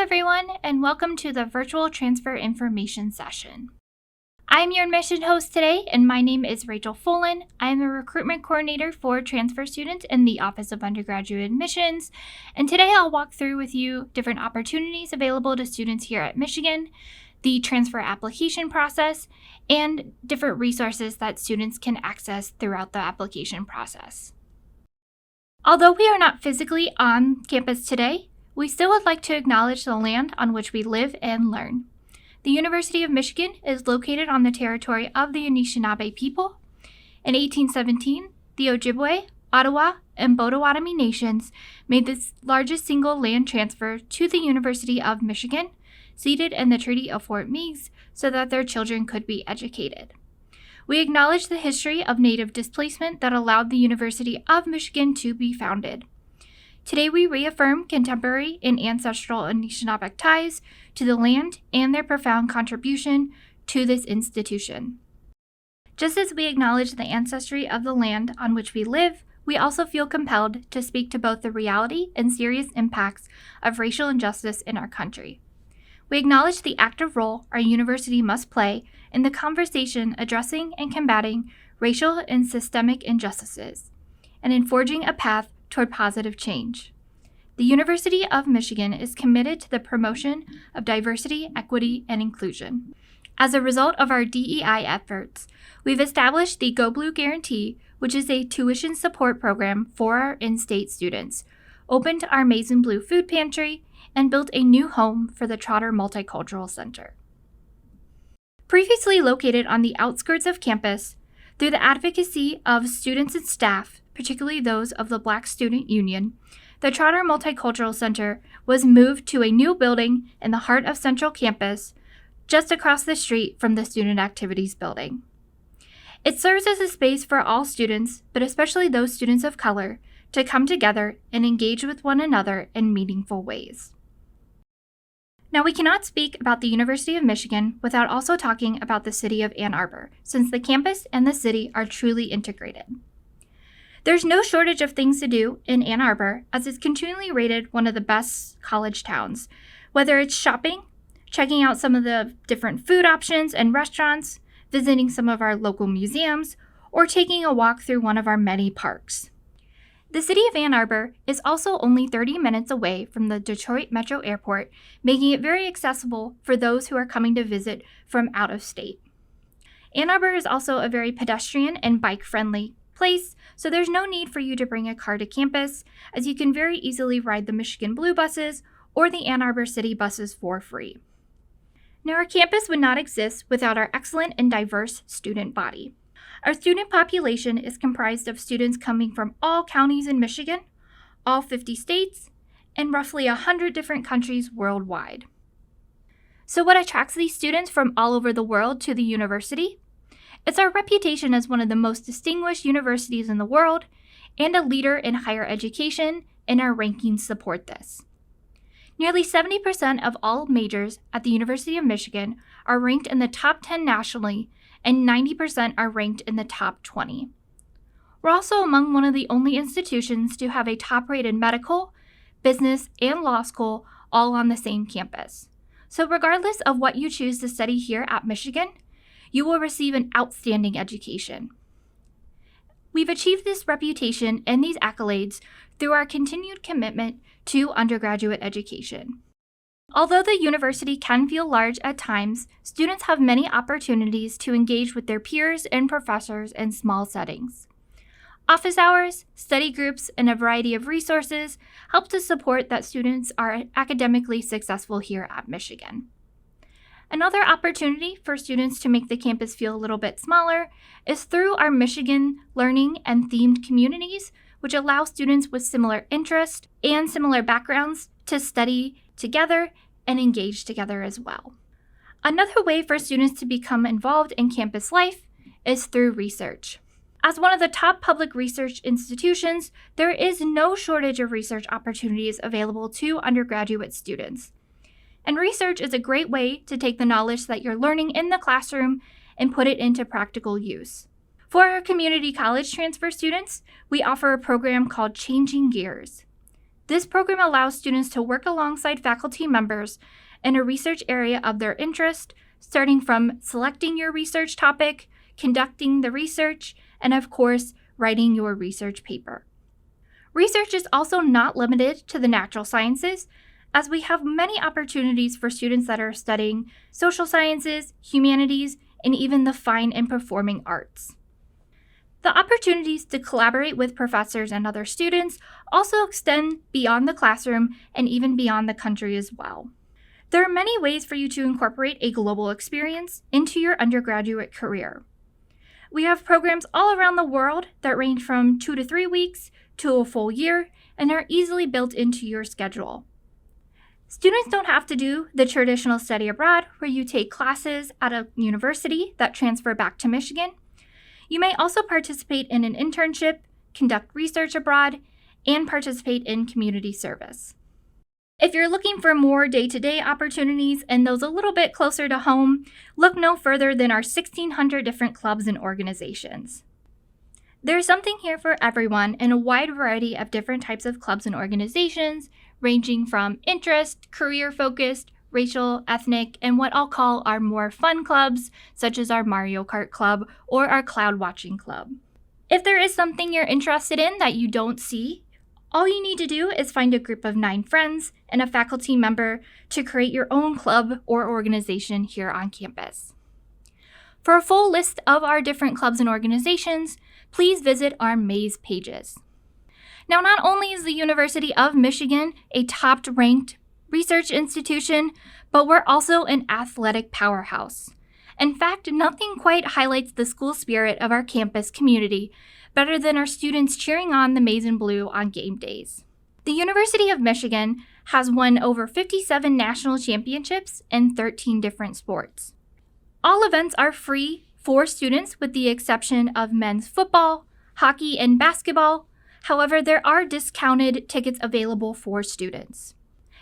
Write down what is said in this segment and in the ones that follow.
everyone, and welcome to the Virtual Transfer Information Session. I'm your admission host today, and my name is Rachel Folan. I am a recruitment coordinator for transfer students in the Office of Undergraduate Admissions, and today I'll walk through with you different opportunities available to students here at Michigan, the transfer application process, and different resources that students can access throughout the application process. Although we are not physically on campus today, we still would like to acknowledge the land on which we live and learn. The University of Michigan is located on the territory of the Anishinaabe people. In 1817, the Ojibwe, Ottawa, and Potawatomi nations made the largest single land transfer to the University of Michigan, seated in the Treaty of Fort Meigs, so that their children could be educated. We acknowledge the history of Native displacement that allowed the University of Michigan to be founded. Today we reaffirm contemporary and ancestral Anishinaabeg ties to the land and their profound contribution to this institution. Just as we acknowledge the ancestry of the land on which we live, we also feel compelled to speak to both the reality and serious impacts of racial injustice in our country. We acknowledge the active role our university must play in the conversation addressing and combating racial and systemic injustices, and in forging a path toward positive change. The University of Michigan is committed to the promotion of diversity, equity, and inclusion. As a result of our DEI efforts, we've established the Go Blue Guarantee, which is a tuition support program for our in-state students, opened our Maize and Blue food pantry, and built a new home for the Trotter Multicultural Center. Previously located on the outskirts of campus, through the advocacy of students and staff, particularly those of the Black Student Union, the Trotter Multicultural Center was moved to a new building in the heart of Central Campus, just across the street from the Student Activities Building. It serves as a space for all students, but especially those students of color, to come together and engage with one another in meaningful ways. Now, we cannot speak about the University of Michigan without also talking about the city of Ann Arbor, since the campus and the city are truly integrated. There's no shortage of things to do in Ann Arbor, as it's continually rated one of the best college towns, whether it's shopping, checking out some of the different food options and restaurants, visiting some of our local museums, or taking a walk through one of our many parks. The city of Ann Arbor is also only 30 minutes away from the Detroit Metro Airport, making it very accessible for those who are coming to visit from out of state. Ann Arbor is also a very pedestrian and bike-friendly place, so there's no need for you to bring a car to campus, as you can very easily ride the Michigan Blue buses or the Ann Arbor City buses for free. Now, our campus would not exist without our excellent and diverse student body. Our student population is comprised of students coming from all counties in Michigan, all 50 states, and roughly 100 different countries worldwide. So what attracts these students from all over the world to the university? It's our reputation as one of the most distinguished universities in the world and a leader in higher education, and our rankings support this. Nearly 70% of all majors at the University of Michigan are ranked in the top 10 nationally, and 90% are ranked in the top 20. We're also among one of the only institutions to have a top-rated medical, business, and law school all on the same campus. So regardless of what you choose to study here at Michigan, you will receive an outstanding education. We've achieved this reputation and these accolades through our continued commitment to undergraduate education. Although the university can feel large at times, students have many opportunities to engage with their peers and professors in small settings. Office hours, study groups, and a variety of resources help to support that students are academically successful here at Michigan. Another opportunity for students to make the campus feel a little bit smaller is through our Michigan learning and themed communities, which allow students with similar interests and similar backgrounds to study together and engage together as well. Another way for students to become involved in campus life is through research. As one of the top public research institutions, there is no shortage of research opportunities available to undergraduate students. And research is a great way to take the knowledge that you're learning in the classroom and put it into practical use. For our community college transfer students, we offer a program called Changing Gears. This program allows students to work alongside faculty members in a research area of their interest, starting from selecting your research topic, conducting the research, and of course, writing your research paper. Research is also not limited to the natural sciences, as we have many opportunities for students that are studying social sciences, humanities, and even the fine and performing arts. The opportunities to collaborate with professors and other students also extend beyond the classroom and even beyond the country as well. There are many ways for you to incorporate a global experience into your undergraduate career. We have programs all around the world that range from 2 to 3 weeks to a full year and are easily built into your schedule. Students don't have to do the traditional study abroad where you take classes at a university that transfer back to Michigan. You may also participate in an internship, conduct research abroad, and participate in community service. If you're looking for more day-to-day opportunities and those a little bit closer to home, look no further than our 1,600 different clubs and organizations. There's something here for everyone in a wide variety of different types of clubs and organizations, ranging from interest, career-focused, racial, ethnic, and what I'll call our more fun clubs, such as our Mario Kart Club or our Cloud Watching Club. If there is something you're interested in that you don't see, all you need to do is find a group of 9 friends and a faculty member to create your own club or organization here on campus. For a full list of our different clubs and organizations, please visit our Maze pages. Now, not only is the University of Michigan a top-ranked research institution, but we're also an athletic powerhouse. In fact, nothing quite highlights the school spirit of our campus community better than our students cheering on the Maize and Blue on game days. The University of Michigan has won over 57 national championships in 13 different sports. All events are free for students with the exception of men's football, hockey, and basketball. However, there are discounted tickets available for students.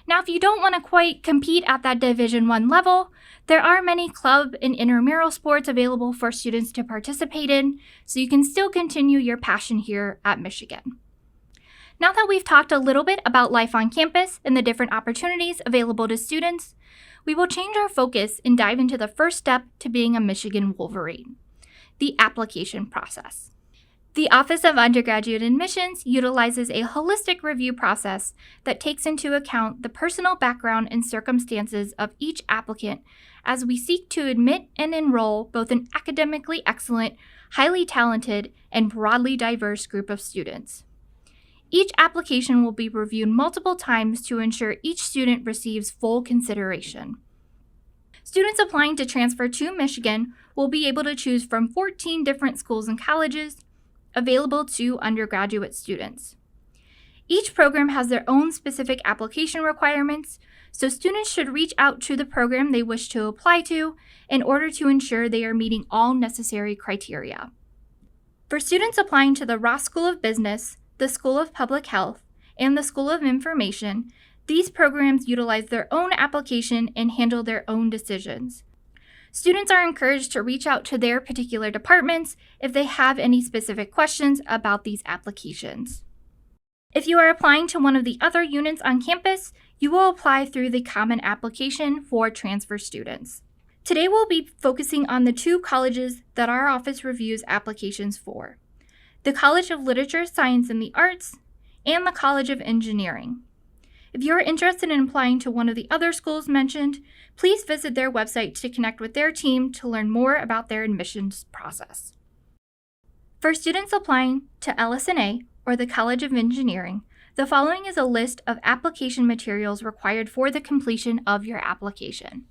Now, if you don't want to quite compete at that Division I level, there are many club and intramural sports available for students to participate in, so you can still continue your passion here at Michigan. Now that we've talked a little bit about life on campus and the different opportunities available to students, we will change our focus and dive into the first step to being a Michigan Wolverine, the application process. The Office of Undergraduate Admissions utilizes a holistic review process that takes into account the personal background and circumstances of each applicant as we seek to admit and enroll both an academically excellent, highly talented, and broadly diverse group of students. Each application will be reviewed multiple times to ensure each student receives full consideration. Students applying to transfer to Michigan will be able to choose from 14 different schools and colleges available to undergraduate students. Each program has their own specific application requirements, so students should reach out to the program they wish to apply to in order to ensure they are meeting all necessary criteria. For students applying to the Ross School of Business, the School of Public Health, and the School of Information, these programs utilize their own application and handle their own decisions. Students are encouraged to reach out to their particular departments if they have any specific questions about these applications. If you are applying to one of the other units on campus, you will apply through the Common Application for transfer students. Today we'll be focusing on the 2 colleges that our office reviews applications for: the College of Literature, Science, and the Arts, and the College of Engineering. If you're interested in applying to one of the other schools mentioned, please visit their website to connect with their team to learn more about their admissions process. For students applying to LS&A, or the College of Engineering, the following is a list of application materials required for the completion of your application.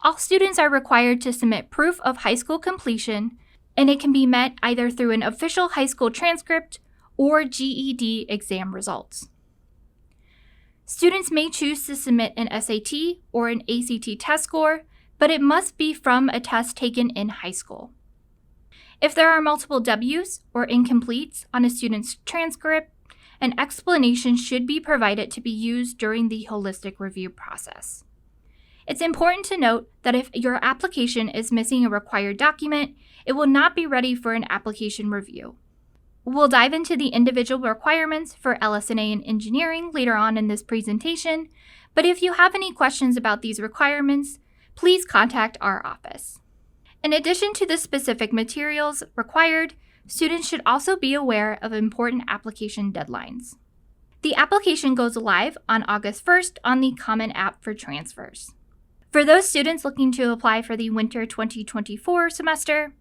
All students are required to submit proof of high school completion, and it can be met either through an official high school transcript or GED exam results. Students may choose to submit an SAT or an ACT test score, but it must be from a test taken in high school. If there are multiple W's or incompletes on a student's transcript, an explanation should be provided to be used during the holistic review process. It's important to note that if your application is missing a required document, it will not be ready for an application review. We'll dive into the individual requirements for LS&A and engineering later on in this presentation, but if you have any questions about these requirements, please contact our office. In addition to the specific materials required, students should also be aware of important application deadlines. The application goes live on August 1st on the Common App for Transfers. For those students looking to apply for the winter 2024 semester,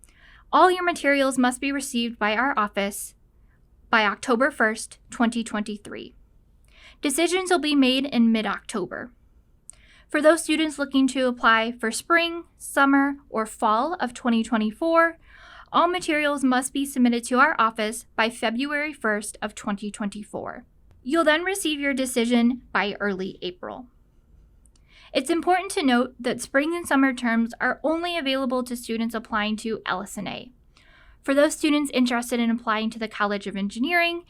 all your materials must be received by our office by October 1st, 2023. Decisions will be made in mid-October. For those students looking to apply for spring, summer, or fall of 2024, all materials must be submitted to our office by February 1st of 2024. You'll then receive your decision by early April. It's important to note that spring and summer terms are only available to students applying to LS&A. For those students interested in applying to the College of Engineering,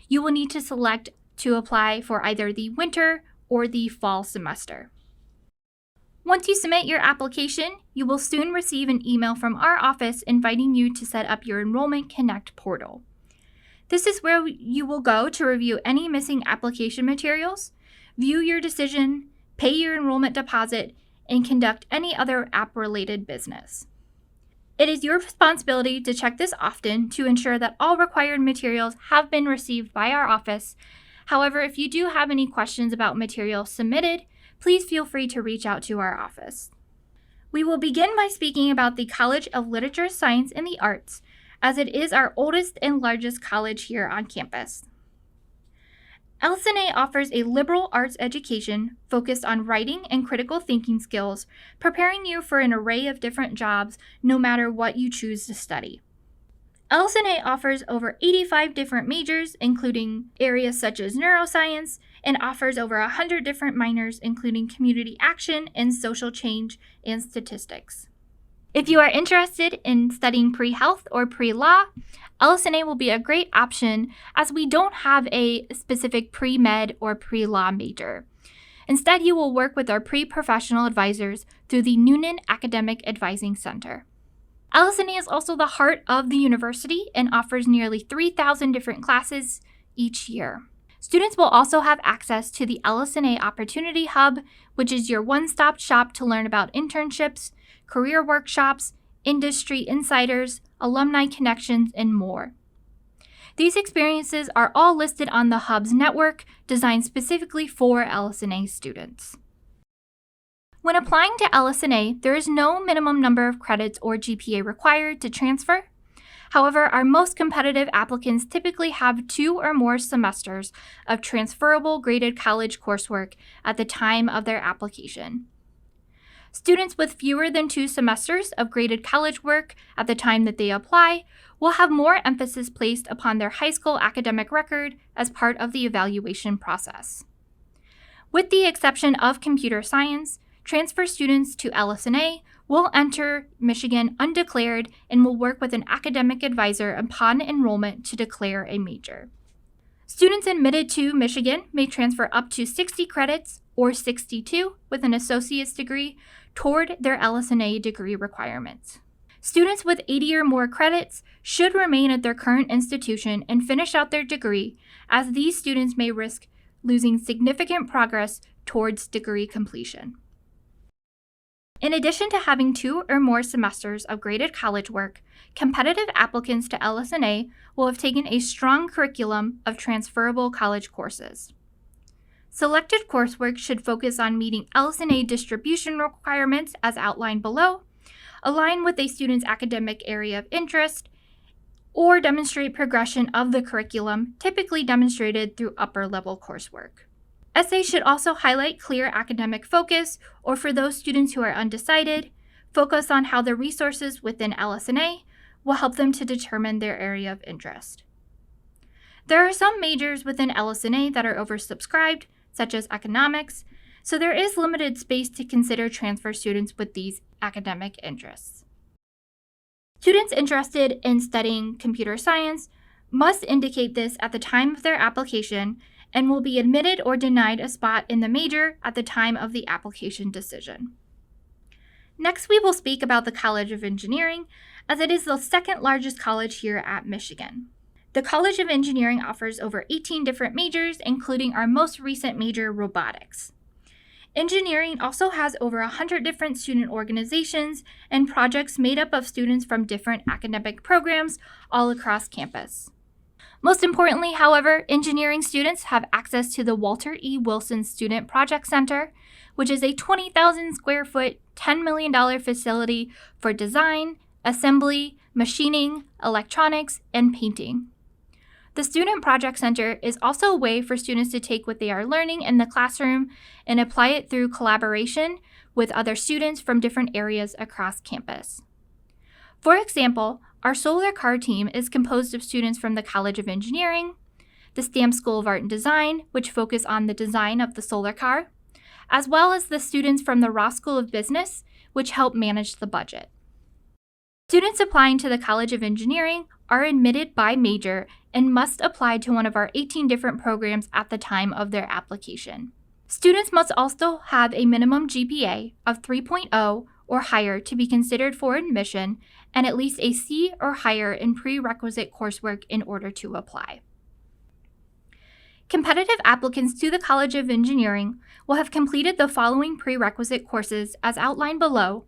you will need to select to apply for either the winter or the fall semester. Once you submit your application, you will soon receive an email from our office inviting you to set up your Enrollment Connect portal. This is where you will go to review any missing application materials, view your decision, pay your enrollment deposit, and conduct any other app-related business. It is your responsibility to check this often to ensure that all required materials have been received by our office. However, if you do have any questions about materials submitted, please feel free to reach out to our office. We will begin by speaking about the College of Literature, Science, and the Arts, as it is our oldest and largest college here on campus. LS&A offers a liberal arts education focused on writing and critical thinking skills, preparing you for an array of different jobs no matter what you choose to study. LS&A offers over 85 different majors, including areas such as neuroscience, and offers over 100 different minors, including community action and social change and statistics. If you are interested in studying pre-health or pre-law, LS&A will be a great option as we don't have a specific pre-med or pre-law major. Instead, you will work with our pre-professional advisors through the Noonan Academic Advising Center. LS&A is also the heart of the university and offers nearly 3,000 different classes each year. Students will also have access to the LS&A Opportunity Hub, which is your one-stop shop to learn about internships, career workshops, industry insiders, alumni connections, and more. These experiences are all listed on the Hub's network, designed specifically for LS&A students. When applying to LS&A, there is no minimum number of credits or GPA required to transfer. However, our most competitive applicants typically have 2 or more semesters of transferable graded college coursework at the time of their application. Students with fewer than 2 semesters of graded college work at the time that they apply will have more emphasis placed upon their high school academic record as part of the evaluation process. With the exception of computer science, transfer students to LS&A will enter Michigan undeclared and will work with an academic advisor upon enrollment to declare a major. Students admitted to Michigan may transfer up to 60 credits or 62 with an associate's degree toward their LS&A degree requirements. Students with 80 or more credits should remain at their current institution and finish out their degree, as these students may risk losing significant progress towards degree completion. In addition to having 2 or more semesters of graded college work, competitive applicants to LS&A will have taken a strong curriculum of transferable college courses. Selected coursework should focus on meeting LS&A distribution requirements as outlined below, align with a student's academic area of interest, or demonstrate progression of the curriculum, typically demonstrated through upper-level coursework. Essays should also highlight clear academic focus, or for those students who are undecided, focus on how the resources within LS&A will help them to determine their area of interest. There are some majors within LS&A that are oversubscribed, such as economics, so there is limited space to consider transfer students with these academic interests. Students interested in studying computer science must indicate this at the time of their application and will be admitted or denied a spot in the major at the time of the application decision. Next, we will speak about the College of Engineering, as it is the second largest college here at Michigan. The College of Engineering offers over 18 different majors, including our most recent major, robotics. Engineering also has over 100 different student organizations and projects made up of students from different academic programs all across campus. Most importantly, however, engineering students have access to the Walter E. Wilson Student Project Center, which is a 20,000 square foot, $10 million facility for design, assembly, machining, electronics, and painting. The Student Project Center is also a way for students to take what they are learning in the classroom and apply it through collaboration with other students from different areas across campus. For example, our solar car team is composed of students from the College of Engineering, the Stamp School of Art and Design, which focus on the design of the solar car, as well as the students from the Ross School of Business, which help manage the budget. Students applying to the College of Engineering are admitted by major and must apply to one of our 18 different programs at the time of their application. Students must also have a minimum GPA of 3.0 or higher to be considered for admission, and at least a C or higher in prerequisite coursework in order to apply. Competitive applicants to the College of Engineering will have completed the following prerequisite courses as outlined below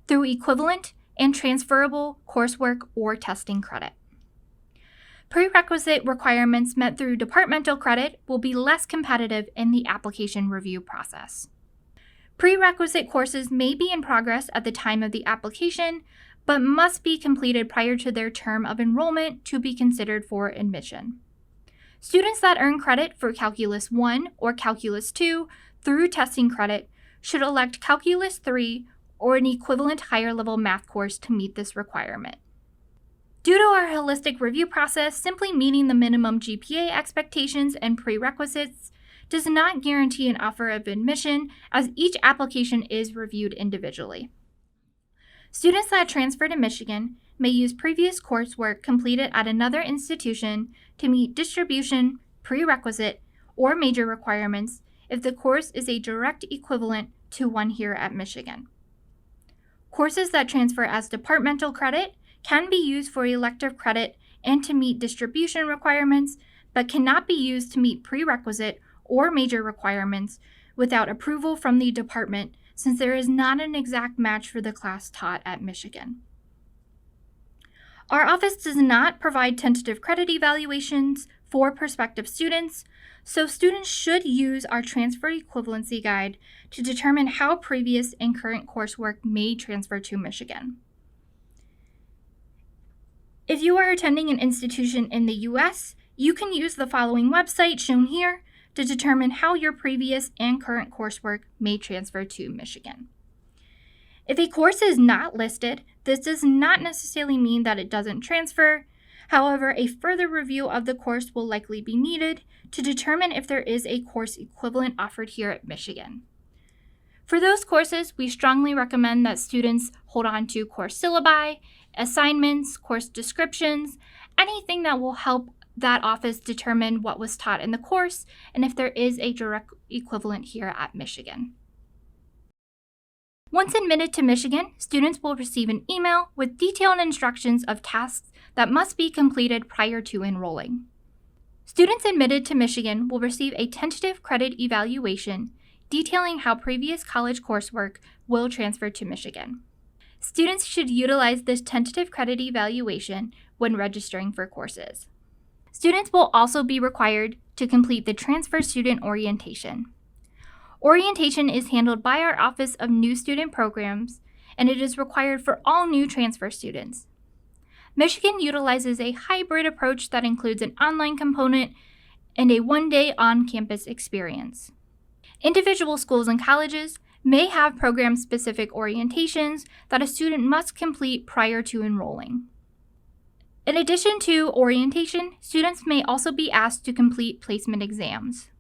through equivalent and transferable coursework or testing credit. Prerequisite requirements met through departmental credit will be less competitive in the application review process. Prerequisite courses may be in progress at the time of the application, but must be completed prior to their term of enrollment to be considered for admission. Students that earn credit for Calculus 1 or Calculus 2 through testing credit should elect Calculus 3 or an equivalent higher level math course to meet this requirement. Due to our holistic review process, simply meeting the minimum GPA expectations and prerequisites does not guarantee an offer of admission, as each application is reviewed individually. Students that transfer to Michigan may use previous coursework completed at another institution to meet distribution, prerequisite, or major requirements if the course is a direct equivalent to one here at Michigan. Courses that transfer as departmental credit can be used for elective credit and to meet distribution requirements, but cannot be used to meet prerequisite or major requirements without approval from the department, since there is not an exact match for the class taught at Michigan. Our office does not provide tentative credit evaluations for prospective students, so students should use our transfer equivalency guide to determine how previous and current coursework may transfer to Michigan. If you are attending an institution in the U.S., you can use the following website shown here to determine how your previous and current coursework may transfer to Michigan. If a course is not listed, this does not necessarily mean that it doesn't transfer. However, a further review of the course will likely be needed to determine if there is a course equivalent offered here at Michigan. For those courses, we strongly recommend that students hold on to course syllabi, assignments, course descriptions, anything that will help that office determine what was taught in the course and if there is a direct equivalent here at Michigan. Once admitted to Michigan, students will receive an email with detailed instructions of tasks that must be completed prior to enrolling. Students admitted to Michigan will receive a tentative credit evaluation detailing how previous college coursework will transfer to Michigan. Students should utilize this tentative credit evaluation when registering for courses. Students will also be required to complete the Transfer Student Orientation. Orientation is handled by our Office of New Student Programs, and it is required for all new transfer students. Michigan utilizes a hybrid approach that includes an online component and a one-day on-campus experience. Individual schools and colleges may have program-specific orientations that a student must complete prior to enrolling. In addition to orientation, students may also be asked to complete placement exams.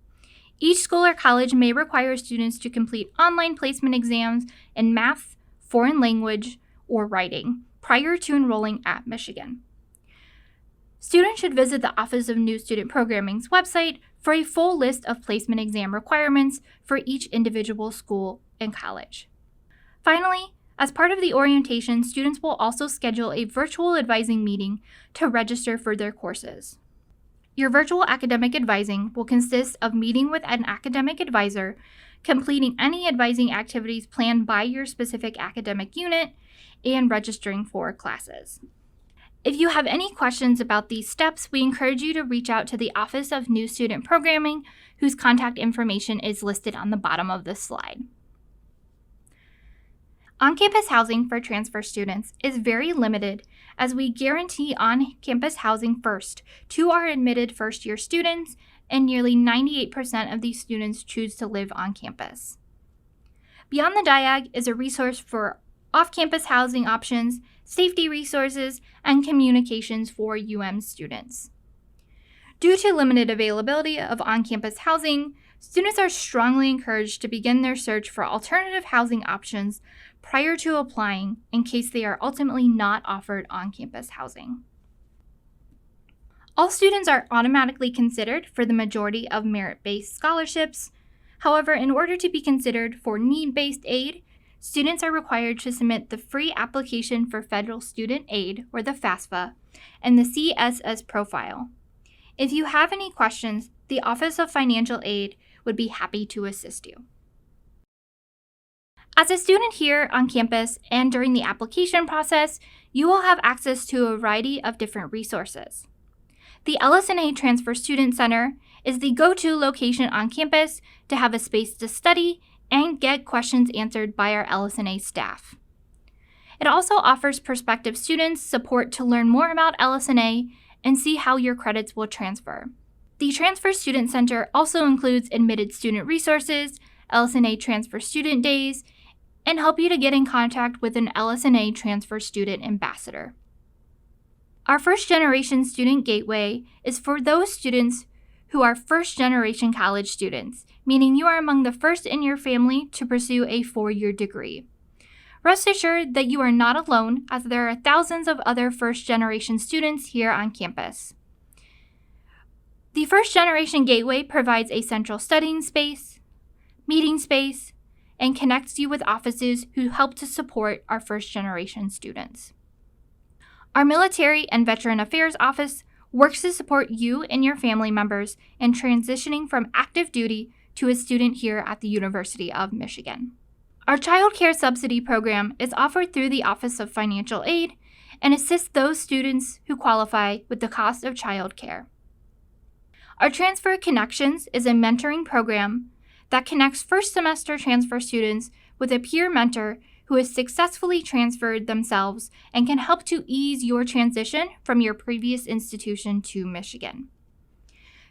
Each school or college may require students to complete online placement exams in math, foreign language, or writing prior to enrolling at Michigan. Students should visit the Office of New Student Programming's website for a full list of placement exam requirements for each individual school and college. Finally, as part of the orientation, students will also schedule a virtual advising meeting to register for their courses. Your virtual academic advising will consist of meeting with an academic advisor, completing any advising activities planned by your specific academic unit, and registering for classes. If you have any questions about these steps, we encourage you to reach out to the Office of New Student Programming, whose contact information is listed on the bottom of this slide. On-campus housing for transfer students is very limited, as we guarantee on-campus housing first to our admitted first-year students, and nearly 98% of these students choose to live on campus. Beyond the Diag is a resource for off-campus housing options, safety resources, and communications for students. Due to limited availability of on-campus housing, students are strongly encouraged to begin their search for alternative housing options prior to applying in case they are ultimately not offered on-campus housing. All students are automatically considered for the majority of merit-based scholarships. However, in order to be considered for need-based aid, students are required to submit the free application for Federal Student Aid, or the FAFSA, and the CSS profile. If you have any questions, the Office of Financial Aid would be happy to assist you. As a student here on campus and during the application process, you will have access to a variety of different resources. The LS&A Transfer Student Center is the go-to location on campus to have a space to study and get questions answered by our LS&A staff. It also offers prospective students support to learn more about LS&A and see how your credits will transfer. The Transfer Student Center also includes admitted student resources, LS&A Transfer Student Days, and help you to get in contact with an LS&A Transfer Student Ambassador. Our First Generation Student Gateway is for those students who are first-generation college students, meaning you are among the first in your family to pursue a 4-year degree. Rest assured that you are not alone, as there are thousands of other first-generation students here on campus. The First Generation Gateway provides a central studying space, meeting space, and connects you with offices who help to support our first-generation students. Our Military and Veteran Affairs Office works to support you and your family members in transitioning from active duty to a student here at the University of Michigan. Our Child Care Subsidy Program is offered through the Office of Financial Aid and assists those students who qualify with the cost of child care. Our Transfer Connections is a mentoring program that connects first semester transfer students with a peer mentor who has successfully transferred themselves and can help to ease your transition from your previous institution to Michigan.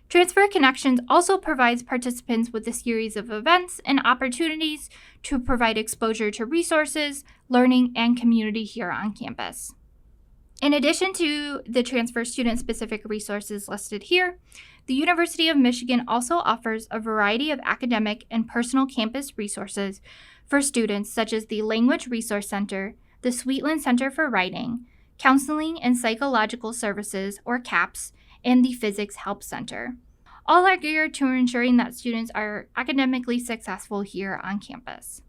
Transfer Connections also provides participants with a series of events and opportunities to provide exposure to resources, learning, and community here on campus. In addition to the transfer student-specific resources listed here, the University of Michigan also offers a variety of academic and personal campus resources for students, such as the Language Resource Center, the Sweetland Center for Writing, Counseling and Psychological Services, or CAPS, and the Physics Help Center. All are geared to ensuring that students are academically successful here on campus.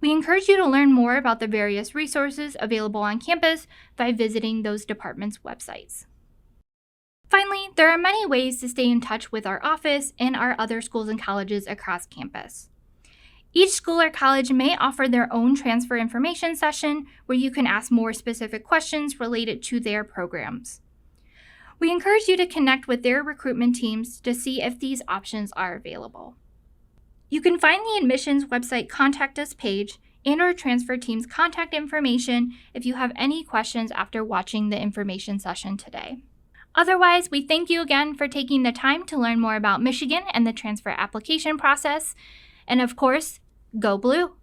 We encourage you to learn more about the various resources available on campus by visiting those departments' websites. Finally, there are many ways to stay in touch with our office and our other schools and colleges across campus. Each school or college may offer their own transfer information session where you can ask more specific questions related to their programs. We encourage you to connect with their recruitment teams to see if these options are available. You can find the admissions website Contact Us page and our transfer team's contact information if you have any questions after watching the information session today. Otherwise, we thank you again for taking the time to learn more about Michigan and the transfer application process. And of course, go Blue!